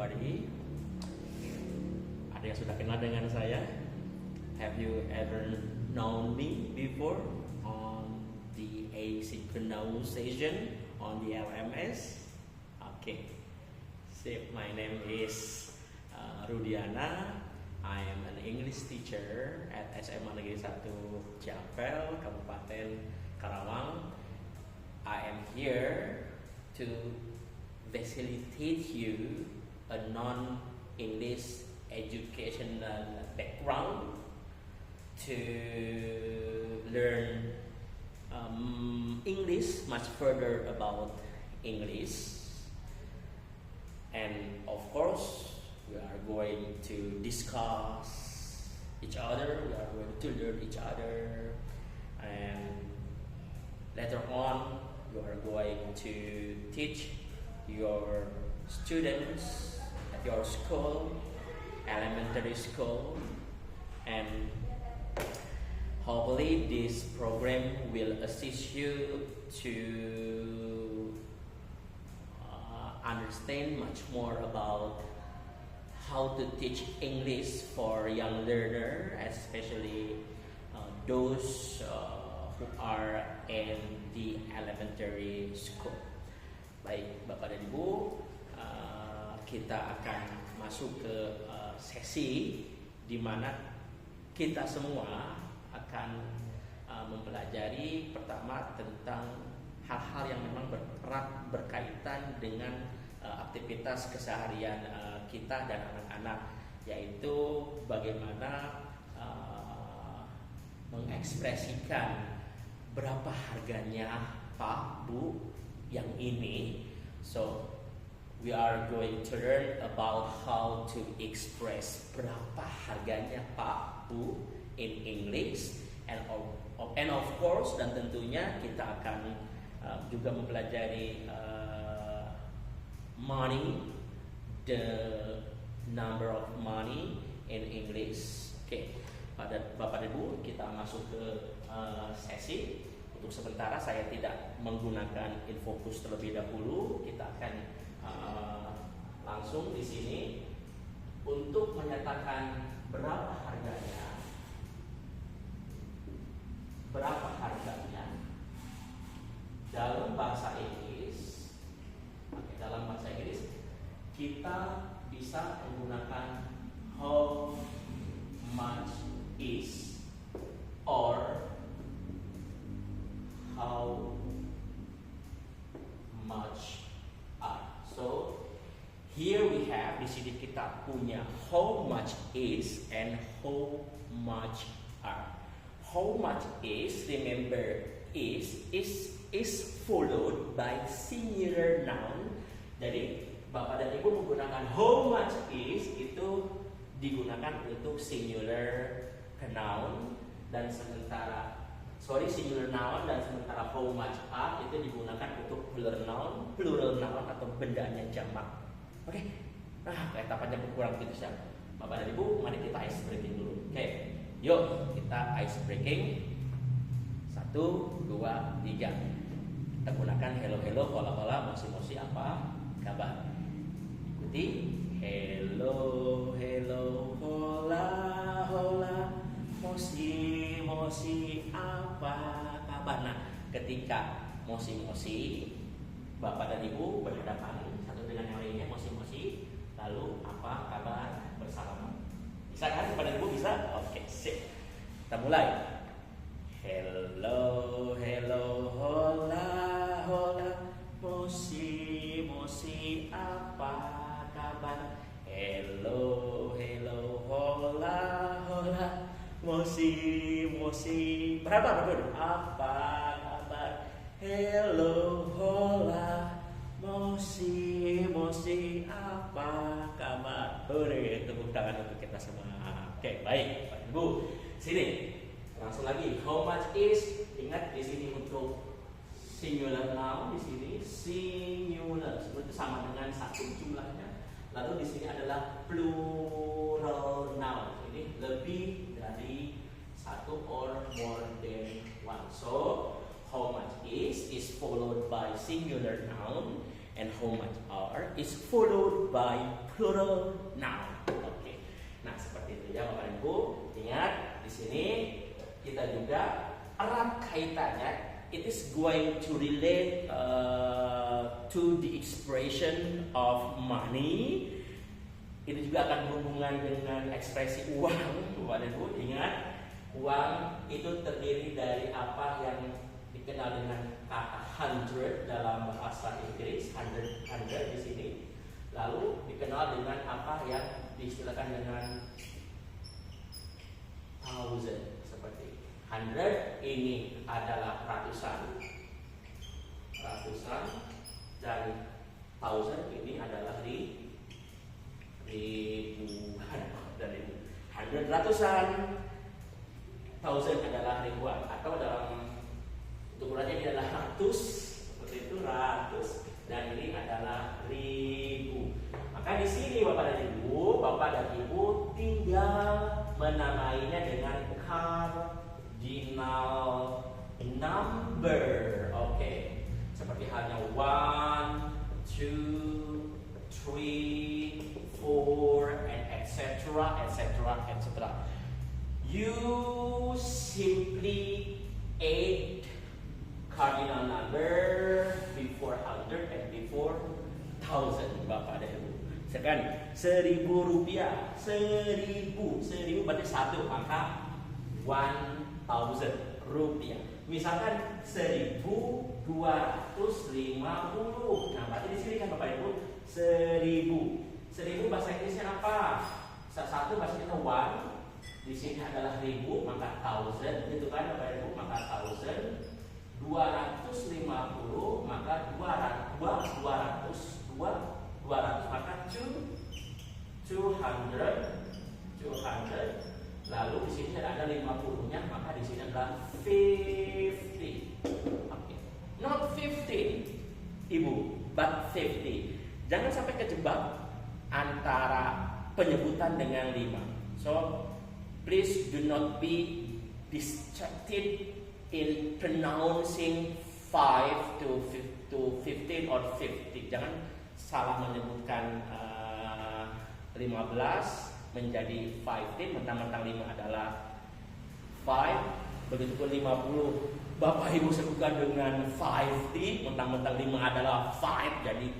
everybody. Ada yang sudah kenal dengan saya? Have you ever known me before on the asynchronization on the LMS? Okay. So my name is Rudiana. I am an English teacher at SMA Negeri 1 Japel, Kabupaten Karawang. I am here to facilitate you a non-English educational background to learn English, much further about English. And of course, we are going to discuss each other, we are going to learn each other, and later on, you are going to teach your students at your school, elementary school, and hopefully this program will assist you to understand much more about how to teach English for young learner, especially those who are in the elementary school. Baik, Bapak dan Ibu, kita akan masuk ke sesi di mana kita semua akan mempelajari pertama tentang hal-hal yang memang erat berkaitan dengan aktivitas keseharian kita dan anak-anak, yaitu bagaimana mengekspresikan berapa harganya Pak, Bu, yang ini. So we are going to learn about how to express berapa harganya Pak, Bu in English, and of course, dan tentunya kita akan juga mempelajari money, the number of money in English. Oke, Bapak dan Ibu, kita masuk ke sesi. Untuk sementara saya tidak menggunakan infocus terlebih dahulu. Kita akan langsung di sini untuk menyatakan berapa harganya. Dalam bahasa Inggris. Dalam bahasa Inggris kita bisa menggunakan how much is or how much are. So here we have, di sini kita punya how much is and how much are. How much is, remember, is followed by singular noun. Jadi Bapak dan Ibu menggunakan how much is itu digunakan untuk singular noun, dan sementara singular noun, dan sementara how much are itu digunakan untuk plural noun atau bendanya jamak. Oke. Nah, etapannya kurang begitu saja. Bapak dan Ibu, mari kita ice breaking dulu. Oke. Yuk, kita ice breaking. 1, 2, 3. Kita gunakan hello, hola, mosi, apa kabar? Ikuti. Hello, hola, mosi, apa kabar? Nah, ketika mosi, Bapak dan Ibu berhadapan satu dengan yang lainnya, mosi, lalu apa kabar bersama. Bisa kan Bapak dan Ibu, bisa? Oke, sip. Kita mulai. Hello, hola, mosi, apa kabar? Hello, hola, mosi, berapa dulu? Apa kabar? Hello, hola, mosi, apa kabar? Hore, tepuk tangan untuk kita semua. Oke, baik, Pak Ibu. Sini, langsung lagi. How much is? Ingat di sini untuk singular noun, di sini singular, seperti itu sama dengan satu jumlahnya. Lalu di sini adalah plural noun. Ini lebih dari satu or more than one. So how much is followed by singular noun, and how much are is followed by plural noun. Oke. Nah, seperti itu ya Bapak Ibu. Ingat di sini kita juga erat kaitannya. It is going to relate to the expression of money. Itu juga akan berhubungan dengan ekspresi uang, Bapak Ibu. Ingat, uang itu terdiri dari apa yang dikenal dengan kata 100 dalam bahasa Inggris, 100 di sini. Lalu dikenal dengan apa yang diistilahkan dengan 1000, seperti 100 ini adalah ratusan, dan 1000 ini adalah ribuan. Dan 100 ratusan, 1000 adalah ribuan, atau dalam ukurannya ini adalah ratus, seperti itu ratus, dan ini adalah ribu. Maka di sini Bapak dan Ibu tinggal menamainya dengan cardinal number. Oke. Seperti halnya 1, 2, 3, 4, and etc. You simply add cardinal number before 100 and before 1000, Bapak dan Ibu. Sekarang 1000 rupiah, 1000 berarti 1, maka 1000 rupiah. Misalkan 1250. Nah, berarti di sini kan Bapak Ibu 1000 bahasa Inggrisnya apa? Satu bahasa kita 1, di sini adalah 1000, maka 1000, gitu kan Bapak Ibu, maka 1000. 250 maka 200 maka 200. Lalu di sini ada 50-nya, maka di sini adalah 50. Okay. Not 15 Ibu, but 50. Jangan sampai kejebak antara penyebutan dengan 5. So please do not be distracted in pronouncing 5 to 15 or 50. Jangan salah menyebutkan 15 menjadi 15, mentang-mentang 5 adalah 5. Begitu pun 50, Bapak Ibu sebutkan dengan 50, mentang-mentang 5 adalah 5, jadi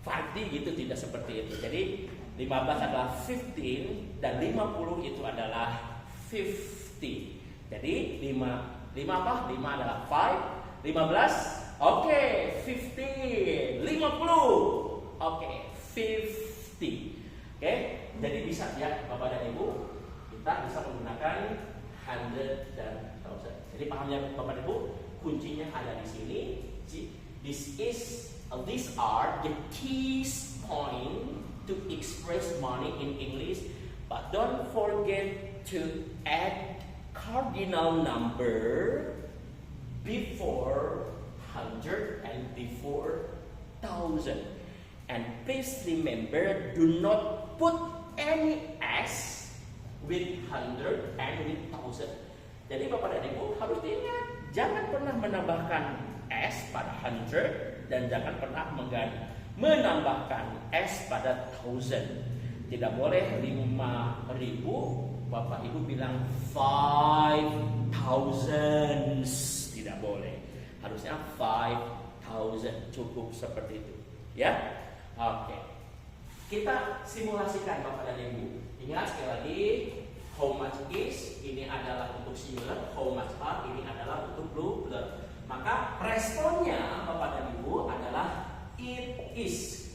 50 gitu, tidak seperti itu. Jadi 15 adalah 15 dan 50 itu adalah 50. Jadi 5 apa? 5 adalah 5, 15, oke, 15, 50, oke, 50. Oke, jadi bisa ya Bapak dan Ibu, kita bisa menggunakan 100 dan 1000. Jadi pahamnya Bapak dan Ibu, kuncinya ada di sini. These are the keys point to express money in English, but don't forget to add cardinal number before 100 and before 1000. And please remember, do not put any S with 100 and with 1000. Jadi Bapak dan Ibu harus diingat, jangan pernah menambahkan S pada 100 dan jangan pernah menambahkan S pada 1000. Tidak boleh 5000 Bapak Ibu bilang 5000, tidak boleh. Harusnya 5000, cukup seperti itu. Ya, oke. Kita simulasikan Bapak dan Ibu. Ingat sekali lagi, how much is ini adalah untuk singular, how much are ini adalah untuk plural. Maka responnya Bapak dan Ibu adalah it is.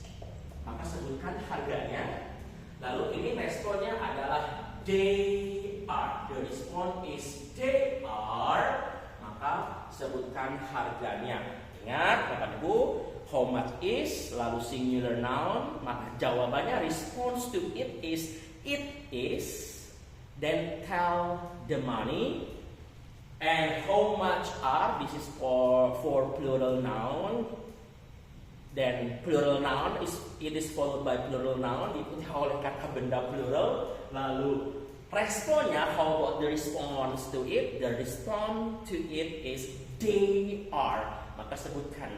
Maka sebutkan harganya. Lalu ini responnya adalah they are. The response is they are. Maka sebutkan harganya. Ingat Bapak Ibu, how much is lalu singular noun, maka jawabannya response to it is then tell the money. And how much are, this is for plural noun. Then plural noun it is followed by plural noun, diikuti oleh kata benda plural. Lalu responnya, how about the response to it? The response to it is they are. Maka sebutkan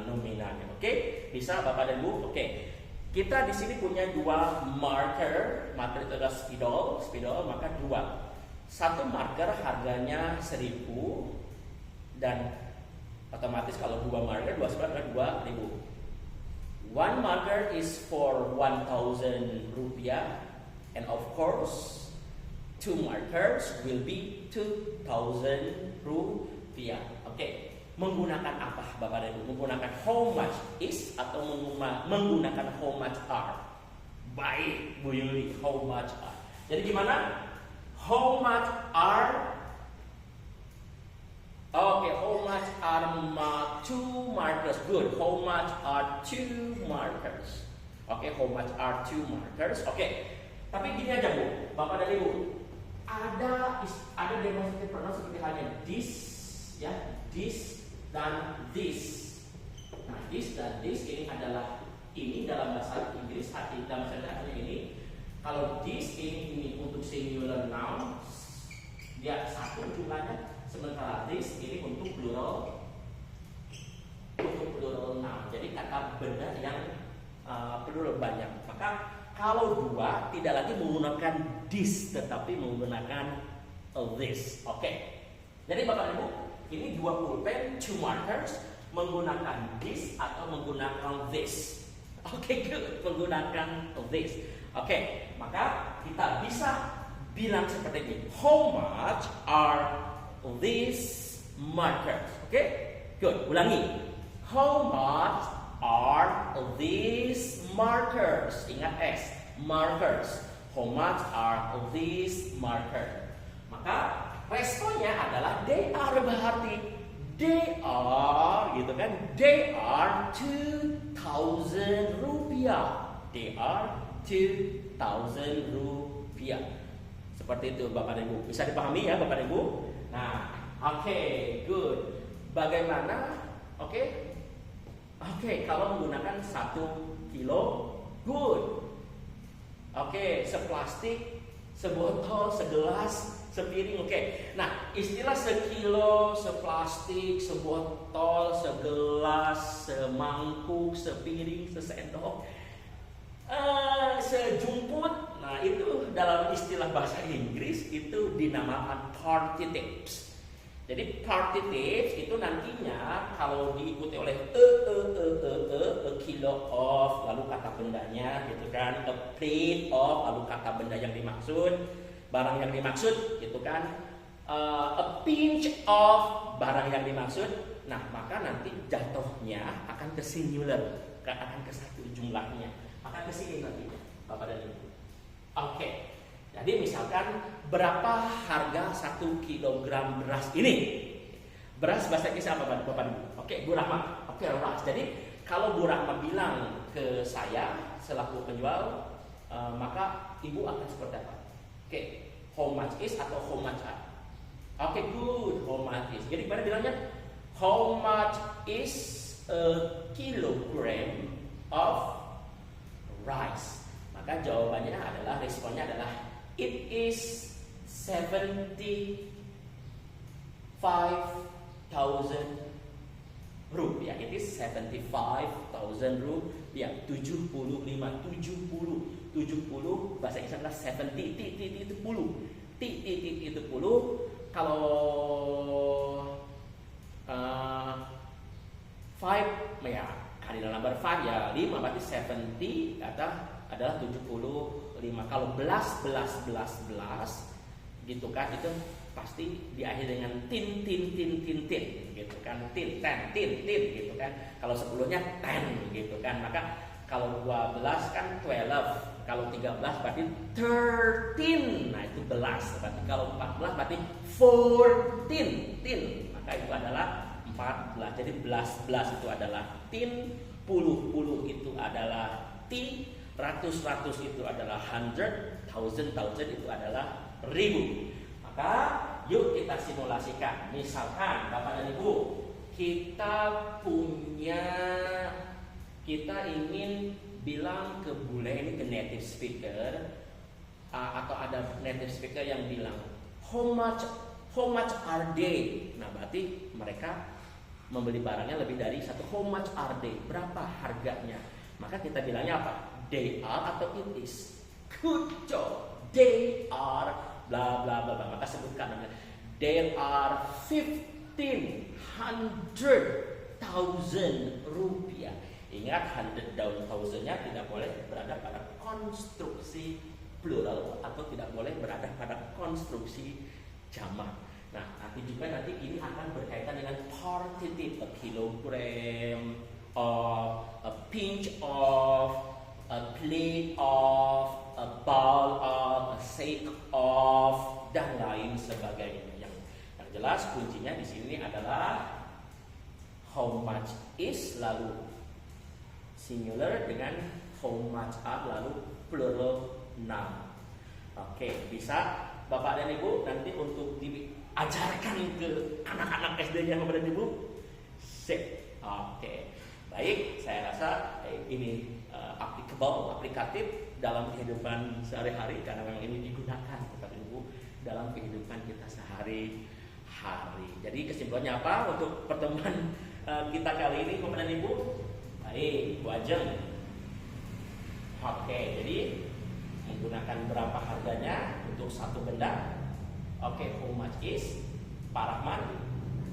nominalnya. Oke, bisa Bapak dan Ibu. Oke. Kita di sini punya dua marker. Marker itu adalah spidol, maka dua. Satu marker harganya 1.000 dan otomatis kalau dua marker, dua spidol adalah 2.000. One marker is for 1,000 rupiah, and of course, two markers will be 2,000 rupiah. Oke, menggunakan apa Bapak dan Ibu? Menggunakan how much is atau menggunakan how much are? Baik Bu Yuli, how much are. Jadi gimana? How much are? Oke, how much are two markers? Good. How much are two markers? Oke, how much are two markers? Oke, tapi gini aja Bu, Bapak dan Ibu. Ada demonstrative pronoun seperti halnya this, ya, this dan this. Nah, this dan this ini adalah ini dalam bahasa Inggris, dalam bahasa Inggris artinya ini. Kalau this ini untuk singular noun, dia satu jumlahnya. Sementara this ini untuk plural noun. Jadi kata benda yang plural banyak. Maka kalau dua tidak lagi menggunakan this, tetapi menggunakan this. Oke. Jadi Bapak Ibu, ini dua pulpen, two markers, menggunakan this atau menggunakan this. Oke, good. Menggunakan this. Oke, maka kita bisa bilang seperti ini. How much are these markers? Oke, good. Ulangi. How much are these markers? Ingat S, markers. How much are these markers? Maka responnya adalah they are, berarti they are, gitu kan? They are 2,000 rupiah. They are 2,000 rupiah. Seperti itu Bapak dan Ibu. Bisa dipahami ya Bapak dan Ibu? Nah, oke, good. Bagaimana? Oke, kalau menggunakan 1 kilo, good. Oke, seplastik, sebotol, segelas, sepiring. Oke. Nah, istilah sekilo, seplastik, sebotol, segelas, semangkuk, sepiring, sesendok, sejumput. Nah, itu dalam istilah bahasa Inggris itu dinamakan partitives. Jadi partitives itu nantinya kalau diikuti oleh a kilo of, lalu kata bendanya gitu kan, a plate of, lalu kata benda yang dimaksud, barang yang dimaksud gitu kan, a pinch of, barang yang dimaksud. Nah, maka nanti jatuhnya akan ke singular, akan ke satu jumlahnya, akan ke sini nantinya Bapak dan Ibu. Oke. Jadi misalkan berapa harga 1 kilogram beras ini? Beras bahasa Inggris apa Bapak Ibu? Oke, Bu Rahma. Oke, beras. Jadi kalau Bu Rahma bilang ke saya selaku penjual, maka Ibu akan seperti apa? Oke, how much is atau how much are? Oke, good. How much is. Jadi gimana bilangnya? How much is a kilogram of rice? Maka jawabannya adalah, responnya adalah it is 75,000 rupiah. It is 75,000 rupiah. 70 bahasa Inggris adalah 70 itu 10. Itu 10. Kalau 5 ya kali dalam number 5 ya 5, berarti 70 adalah 75. Kalau belas gitu kan, itu pasti diakhiri dengan tin gitu kan, tin gitu kan. Kalau 10-nya 10 gitu kan. Maka kalau 12 kan 12, kalau 13 berarti 13. Nah, itu belas. Berarti kalau 14 berarti 14. Maka itu adalah 14. Jadi belas itu adalah tin, puluh itu adalah ti, ratus itu adalah hundred, thousand itu adalah ribu. Maka yuk kita simulasikan. Misalkan Bapak dan Ibu, kita ingin bilang ke bule ini, ke native speaker, atau ada native speaker yang bilang how much are they? Nah, berarti mereka membeli barangnya lebih dari satu. How much are they? Berapa harganya? Maka kita bilangnya apa? They are atau it is. Good job. They are bla bla bla bla. Maka sebutkan namanya. There are 1,500,000 rupiah. Ingat 100,000-nya tidak boleh berada pada konstruksi plural atau tidak boleh berada pada konstruksi jamak. Nah, nanti ini akan berkaitan dengan partitive, a kilogram of, a pinch of, a plate of, a bowl of, a shake of, dan lain sebagainya. Yang jelas kuncinya di sini adalah how much is, lalu singular dengan how much are, lalu plural noun. Oke, bisa Bapak dan Ibu nanti untuk diajarkan ke anak-anak SD-nya Bapak dan Ibu. Sip. Oke. Baik, saya rasa ini aplikatif dalam kehidupan sehari-hari karena memang ini digunakan Bapak dan Ibu dalam kehidupan kita sehari-hari. Jadi kesimpulannya apa untuk pertemuan kita kali ini Bapak dan Ibu? Baik, Bu Ajeng. Oke, jadi menggunakan berapa harganya untuk satu benda. Oke, how much is. Pak Rahman,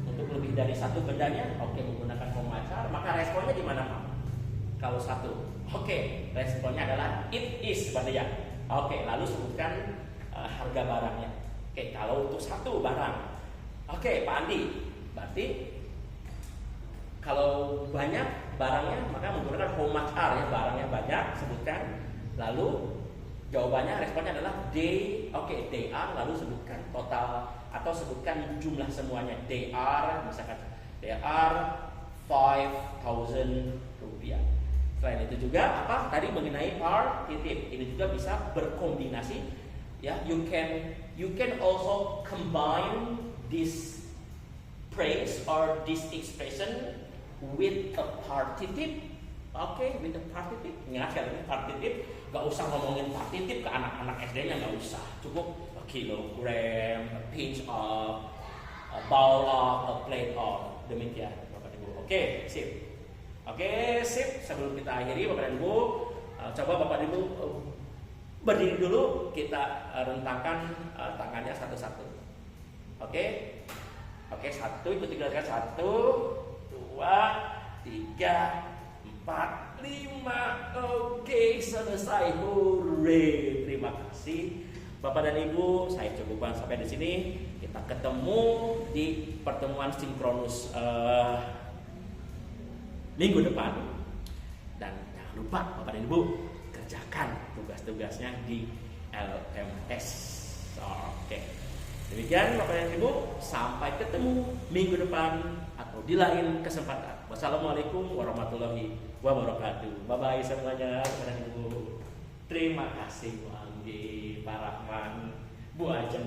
untuk lebih dari satu bendanya, oke, menggunakan how much are. Maka responnya gimana Pak? Kalau satu, oke, responnya adalah it is berarti ya. Oke, lalu sebutkan harga barangnya. Oke, kalau untuk satu barang, oke, Pak Andi, berarti kalau banyak barangnya maka menggunakan how much are ya, barangnya banyak, sebutkan. Lalu jawabannya, responnya adalah they. Oke, they are, lalu sebutkan total atau sebutkan jumlah semuanya. They are, misalkan they are 5,000 rupiah. Selain itu juga apa? Tadi mengenai partitive. Ini juga bisa berkombinasi ya. You can also combine this phrase or this expression with a partitive. Oke, with a partitive. Ingat sekali partitive. Gak usah ngomongin partitive ke anak-anak SD-nya, gak usah. Cukup a kilogram, a pinch of, a bowl of, a plate of. Demikian Bapak Ibu. Oke, sip. Oke, sip. Sebelum kita akhiri Bapak Ibu, coba Bapak Ibu berdiri dulu. Kita rentangkan tangannya satu-satu. Oke. Oke, satu, ikuti gerakan 1, 2, 3, 4, 5. Oke, selesai. Hore. Terima kasih Bapak dan Ibu. Saya cukupkan sampai di sini. Kita ketemu di pertemuan sinkronus minggu depan. Dan jangan lupa Bapak dan Ibu kerjakan tugas-tugasnya di LMS. Oke. Demikian Bapak dan Ibu, sampai ketemu minggu depan atau di lain kesempatan. Wassalamualaikum warahmatullahi wabarakatuh. Bye bye semuanya Bapak dan Ibu. Terima kasih Bu Anggi, Pak Rahman, Bu Ajeng.